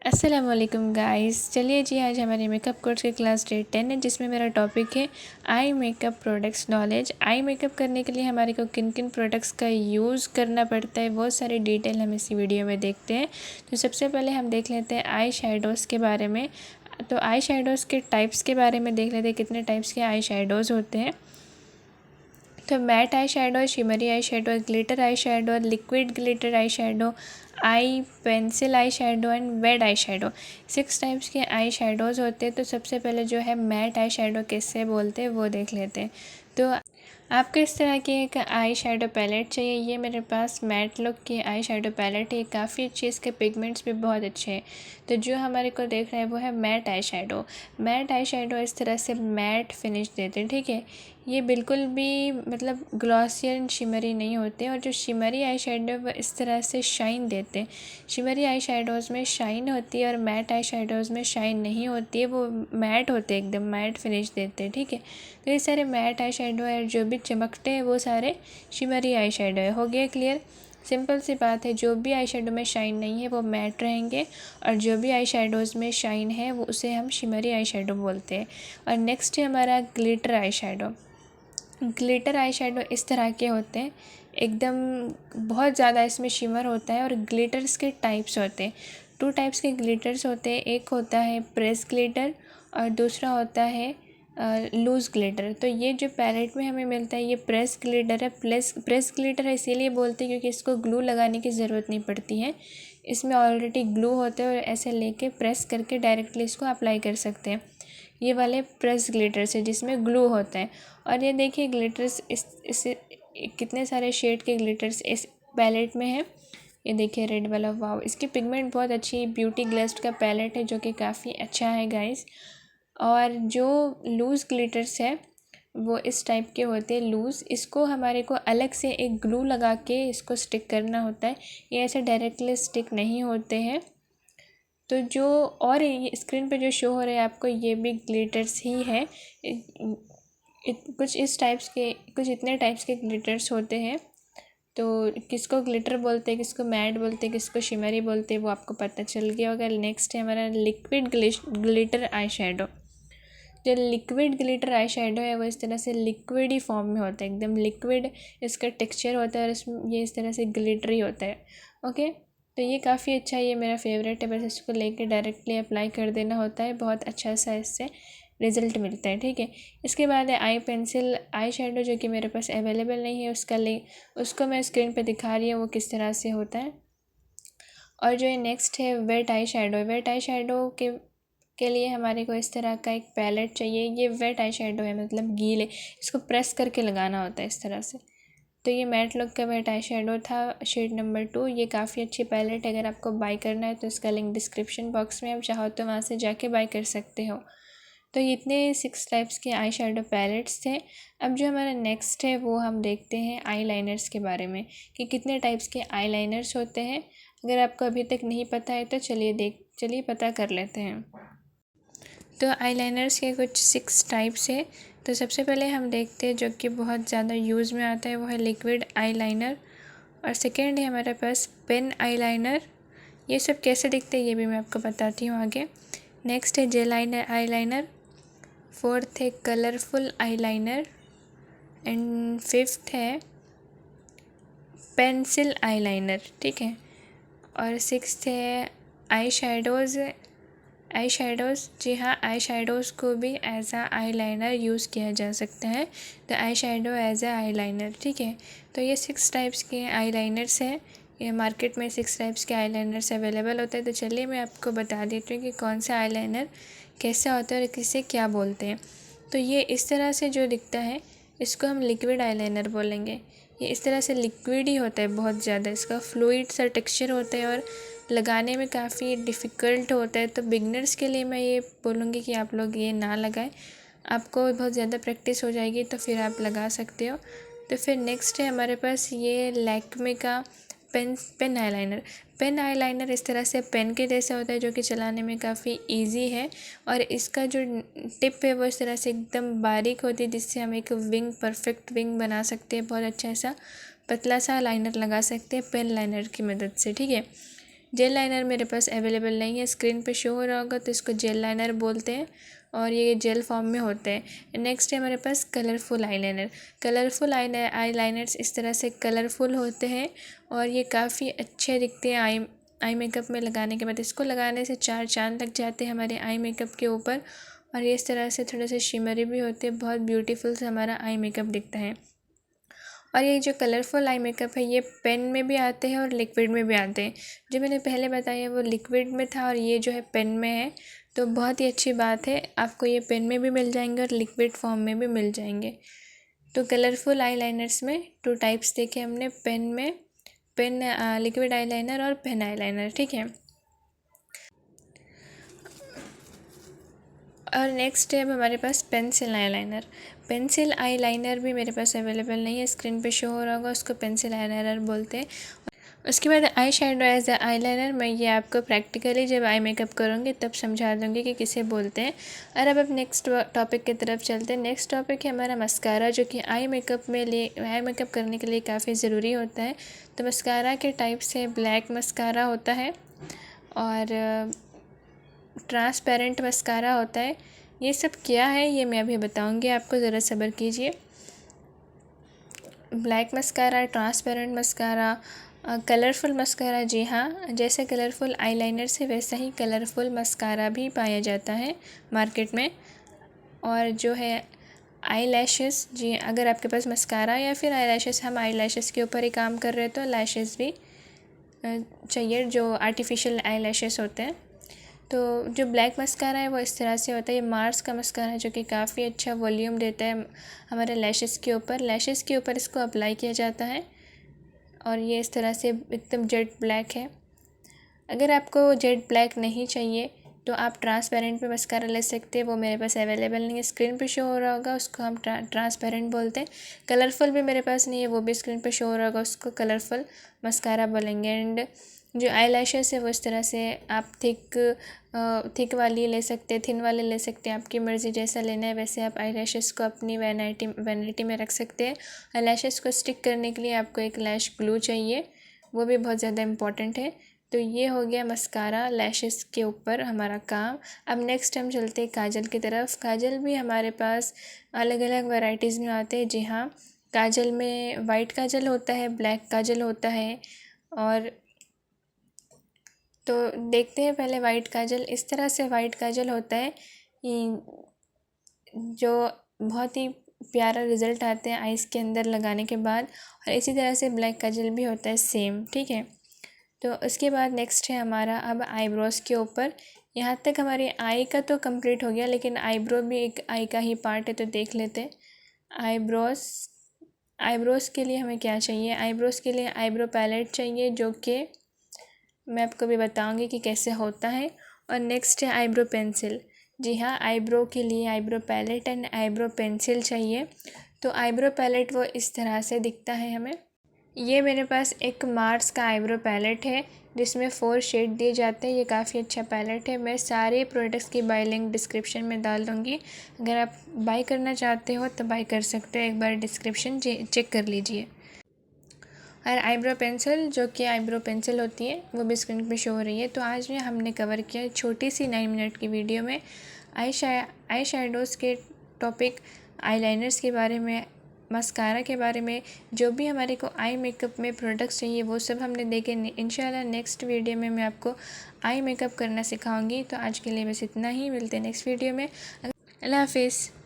अस्सलाम वालेकुम गाइस। चलिए जी, आज हमारे मेकअप कोर्स के क्लास डे 10 है, जिसमें मेरा टॉपिक है eye makeup products knowledge. Eye makeup करने के लिए हमारे को किन किन प्रोडक्ट्स का यूज़ करना पड़ता है, बहुत सारी डिटेल हम इसी वीडियो में देखते हैं। तो सबसे पहले हम देख लेते हैं आई शेडोज़ के बारे में। तो आई शेडोज़ के टाइप्स के बारे में देख लेते हैं, कितने टाइप्स के आई शेडोज़ होते हैं। तो matte eye shadow, shimmery eye shadow, glitter eye shadow, liquid glitter eye shadow, eye pencil eye shadow and wet eye shadow. 6 types के आई शेडोज़ होते हैं। तो सबसे पहले जो है मैट आई शेडो किससे बोलते हैं वो देख लेते हैं। तो आपको इस तरह की एक आई शेडो पैलेट चाहिए। ये मेरे पास मैट लुक की आई शेडो पैलेट है, काफ़ी अच्छी, इसके पिगमेंट्स भी बहुत अच्छे हैं। तो जो हमारे को देख रहे हैं वो है matte eye shadow. Matte eye shadow इस तरह से मैट फिनिश देते हैं, ठीक है। ये बिल्कुल भी मतलब ग्लॉसी एंड शिमरी नहीं होते, और जो शिमरी आई शेडो वो इस तरह से शाइन देते हैं। शिमरी आई शेडोज़ में शाइन होती है और मैट आई शेडोज़ में शाइन नहीं होती है, वो मैट होते हैं, एकदम मैट फिनिश देते हैं, ठीक है। तो ये सारे मैट आई शेडो है, जो भी चमकते हैं वो सारे शिमरी आई शेडो है। हो गया क्लियर? सिंपल सी बात है, जो भी आई शेडो में शाइन नहीं है वो मैट रहेंगे, और जो भी आई शेडोज़ में शाइन है वो उसे हम शिमरी आई शेडो बोलते हैं। और नेक्स्ट है हमारा glitter eye shadow. Glitter eye shadow इस तरह के होते हैं, एकदम बहुत ज़्यादा इसमें शिमर होता है। और ग्लिटर्स के टाइप्स होते हैं, 2 टाइप्स के ग्लिटर्स होते हैं। एक होता है प्रेस ग्लिटर और दूसरा होता है लूज़ ग्लिटर। तो ये जो पैलेट में हमें मिलता है ये प्रेस ग्लिटर है। प्रेस ग्लिटर है इसीलिए बोलते हैं क्योंकि इसको ग्लू लगाने की ज़रूरत नहीं पड़ती है, इसमें ऑलरेडी ग्लू होते हैं और ऐसे लेके प्रेस करके डायरेक्टली इसको अप्लाई कर सकते हैं। ये वाले प्रेस ग्लिटर्स है जिसमें ग्लू होता है। और ये देखिए ग्लिटर्स इस कितने सारे शेड के ग्लिटर्स इस पैलेट में है। ये देखिए रेड वाला, वाव, इसकी पिगमेंट बहुत अच्छी, ब्यूटी ग्लिस्ट का पैलेट है जो कि काफ़ी अच्छा है गाइस। और जो लूज़ ग्लिटर्स है वो इस टाइप के होते हैं लूज़, इसको हमारे को अलग से एक ग्लू लगा के इसको स्टिक करना होता है, ये ऐसे डायरेक्टली स्टिक नहीं होते हैं। तो जो और ये स्क्रीन पे जो शो हो रहा है आपको, ये भी ग्लिटर्स ही है। कुछ इस टाइप्स के, कुछ इतने टाइप्स के ग्लिटर्स होते हैं। तो किसको ग्लिटर बोलते हैं, किसको मैट बोलते हैं, किसको शिमरी बोलते हैं, वो आपको पता चल गया होगा। नेक्स्ट है हमारा लिक्विड ग्लिटर आई शेडो। जो लिक्विड ग्लिटर आई शेडो है वो इस तरह से लिक्विड ही फॉर्म में होता है, एकदम लिक्विड इसका टेक्सचर होता है, और इसमें ये इस तरह से ग्लिटरी होता है। ओके, तो ये काफ़ी अच्छा है, ये मेरा फेवरेट है। बस इसको लेके डायरेक्टली अप्लाई कर देना होता है, बहुत अच्छा सा इससे रिज़ल्ट मिलता है, ठीक है। इसके बाद है आई पेंसिल आई शेडो, जो कि मेरे पास अवेलेबल नहीं है, उसको मैं स्क्रीन पे दिखा रही हूँ वो किस तरह से होता है। और जो ये नेक्स्ट है wet eye shadow. Wet eye shadow के लिए हमारे को इस तरह का एक पैलेट चाहिए। ये वेट आई शेडो है, मतलब गीले, इसको प्रेस करके लगाना होता है इस तरह से। तो ये मैट लुक का वेट आई शेडो था, शेड नंबर 2। ये काफ़ी अच्छी पैलेट है, अगर आपको बाय करना है तो इसका लिंक डिस्क्रिप्शन बॉक्स में, आप चाहो तो वहाँ से जाके बाय कर सकते हो। तो इतने 6 टाइप्स के आई शेडो पैलेट्स थे। अब जो हमारा नेक्स्ट है वो हम देखते हैं आई लाइनर्स के बारे में, कि कितने टाइप्स के आई लाइनर्स होते हैं। अगर आपको अभी तक नहीं पता है तो चलिए पता कर लेते हैं। तो आईलाइनर्स के कुछ 6 टाइप्स है। तो सबसे पहले हम देखते हैं जो कि बहुत ज़्यादा यूज़ में आता है, वो है लिक्विड आईलाइनर। और सेकेंड है हमारे पास पेन आईलाइनर। ये सब कैसे दिखते हैं ये भी मैं आपको बताती हूँ आगे। नेक्स्ट है जेल आईलाइनर। फोर्थ है कलरफुल आईलाइनर। एंड फिफ्थ है पेंसिल आईलाइनर, ठीक है। और सिक्स्थ है आई शेडोज़। जी हाँ, आई शेडोज़ को भी एज आ आई लाइनर यूज़ किया जा सकता है। तो आई शेडो एज आ आई लाइनर, ठीक है। तो ये 6 टाइप्स के आई लाइनर्स हैं। ये मार्केट में 6 टाइप्स के आई लाइनर्स अवेलेबल होते हैं। तो चलिए मैं आपको बता देती हूँ कि कौन सा आई लाइनर कैसे होता है और किसे क्या बोलते हैं। तो ये इस तरह से जो दिखता है इसको हम लिक्विड आई लाइनर बोलेंगे। ये इस तरह से लिक्विड ही होता है, बहुत ज़्यादा इसका फ्लूइड सा टेक्सचर होता है और लगाने में काफ़ी डिफ़िकल्ट होता है। तो बिगनर्स के लिए मैं ये बोलूँगी कि आप लोग ये ना लगाएं, आपको बहुत ज़्यादा प्रैक्टिस हो जाएगी तो फिर आप लगा सकते हो। तो फिर नेक्स्ट है हमारे पास ये लैक्मे का पेन आईलाइनर। पेन आईलाइनर इस तरह से पेन के जैसा होता है, जो कि चलाने में काफ़ी इजी है। और इसका जो टिप है वो इस तरह से एकदम बारीक होती है, जिससे हम एक परफेक्ट विंग बना सकते हैं, बहुत अच्छा सा पतला सा लाइनर लगा सकते हैं पेन लाइनर की मदद से, ठीक है। जेल लाइनर मेरे पास अवेलेबल नहीं है, स्क्रीन पे शो हो रहा होगा तो इसको जेल लाइनर बोलते हैं और ये जेल फॉर्म में होते हैं। नेक्स्ट है हमारे पास कलरफुल आईलाइनर। कलरफुल आईलाइनर्स इस तरह से कलरफुल होते हैं और ये काफ़ी अच्छे दिखते हैं आई मेकअप में लगाने के बाद। इसको लगाने से 4 चाँद लग जाते हैं हमारे आई मेकअप के ऊपर और ये इस तरह से थोड़े से शिमरी भी होते हैं, बहुत ब्यूटीफुल से हमारा आई मेकअप दिखता है। और ये जो कलरफुल आई मेकअप है ये पेन में भी आते हैं और लिक्विड में भी आते हैं। जो मैंने पहले बताया वो लिक्विड में था और ये जो है पेन में है, तो बहुत ही अच्छी बात है, आपको ये पेन में भी मिल जाएंगे और लिक्विड फॉर्म में भी मिल जाएंगे। तो कलरफुल आईलाइनर्स में 2 टाइप्स देखे हमने, लिक्विड आईलाइनर और पेन आईलाइनर, ठीक है। और नेक्स्ट है अब हमारे पास पेंसिल आईलाइनर। पेंसिल आईलाइनर भी मेरे पास अवेलेबल नहीं है, स्क्रीन पे शो हो रहा होगा, उसको पेंसिल आईलाइनर बोलते हैं। उसके बाद eye shadow as a eyeliner, मैं ये आपको प्रैक्टिकली जब आई मेकअप करूँगी तब समझा दूँगी कि किसे बोलते हैं। और अब नेक्स्ट टॉपिक की तरफ चलते हैं। नेक्स्ट टॉपिक है हमारा मस्कारा, जो कि आई मेकअप करने के लिए काफ़ी ज़रूरी होता है। तो मस्कारा के टाइप से ब्लैक मस्कारा होता है और ट्रांसपेरेंट मस्कारा होता है। ये सब क्या है ये मैं अभी बताऊंगी आपको, ज़रा सब्र कीजिए। Black mascara, transparent mascara, colourful mascara, जी हाँ, जैसे कलरफुल आईलाइनर से वैसा ही कलरफुल मस्कारा भी पाया जाता है मार्केट में। और जो है आई लैशेस, जी अगर आपके पास मस्कारा या फिर आई लैशेस, हम आई लैशेस के ऊपर ही काम कर रहे हैं तो लैशेस भी चाहिए, जो आर्टिफिशियल आई लैशेस होते हैं। तो जो ब्लैक मस्कारा है वो इस तरह से होता है, ये मार्स का मस्कारा है जो कि काफ़ी अच्छा वॉल्यूम देता है हमारे लैशेस के ऊपर इसको अप्लाई किया जाता है और ये इस तरह से एकदम जेट ब्लैक है। अगर आपको जेट ब्लैक नहीं चाहिए तो आप ट्रांसपेरेंट में मस्कारा ले सकते हैं, वो मेरे पास अवेलेबल नहीं है, स्क्रीन पे शो हो रहा होगा, उसको हम ट्रांसपेरेंट बोलते हैं। कलरफुल भी मेरे पास नहीं है, वो भी स्क्रीन पे शो हो रहा होगा, उसको कलरफुल मस्कारा बोलेंगे। एंड जो आई लैशेस है वो इस तरह से आप थिक वाली ले सकते हैं, थिन वाले ले सकते हैं, आपकी मर्ज़ी, जैसा लेना है वैसे आप आई लैशेस को अपनी वैनिटी में रख सकते हैं। आई लैशेस को स्टिक करने के लिए आपको एक लैश ग्लू चाहिए, वो भी बहुत ज़्यादा इम्पॉर्टेंट है। तो ये हो गया मस्कारा लैशेस के ऊपर हमारा काम। अब नेक्स्ट हम चलते हैं काजल की तरफ। काजल भी हमारे पास अलग अलग वैरायटीज़ में आते हैं, जी हाँ। काजल में वाइट काजल होता है, ब्लैक काजल होता है। और तो देखते हैं पहले वाइट काजल। इस तरह से वाइट काजल होता है जो बहुत ही प्यारा रिज़ल्ट आते हैं आइज़ के अंदर लगाने के बाद। और इसी तरह से ब्लैक काजल भी होता है सेम, ठीक है। तो उसके बाद नेक्स्ट है हमारा अब आईब्रोज़ के ऊपर। यहाँ तक हमारी आई का तो कंप्लीट हो गया, लेकिन आईब्रो भी एक आई का ही पार्ट है, तो देख लेते हैं। आईब्रोज़ के लिए हमें क्या चाहिए? आईब्रोज़ के लिए आईब्रो पैलेट चाहिए, जो कि मैं आपको भी बताऊंगी कि कैसे होता है। और नेक्स्ट है आईब्रो पेंसिल। जी हाँ, आईब्रो के लिए eyebrow palette and eyebrow pencil चाहिए। तो आईब्रो पैलेट वो इस तरह से दिखता है हमें। ये मेरे पास एक मार्स का आईब्रो पैलेट है जिसमें 4 शेड दिए जाते हैं। ये काफ़ी अच्छा पैलेट है। मैं सारे प्रोडक्ट्स की बाय लिंक डिस्क्रिप्शन में डाल दूँगी, अगर आप बाय करना चाहते हो तो बाय कर सकते हो, एक बार डिस्क्रिप्शन चेक कर लीजिए। और आईब्रो पेंसिल, जो कि आईब्रो पेंसिल होती है, वो भी स्क्रीन पे शो हो रही है। तो आज में हमने कवर किया छोटी सी 9 मिनट की वीडियो में आई शैडोज़ के टॉपिक, आईलाइनर्स के बारे में, मस्कारा के बारे में, जो भी हमारे को आई मेकअप में प्रोडक्ट्स चाहिए वो सब हमने देखे। इंशाल्लाह नेक्स्ट वीडियो में मैं आपको आई मेकअप करना सिखाऊंगी। तो आज के लिए बस इतना ही, मिलते हैं नेक्स्ट वीडियो में। अल्लाह हाफिज़।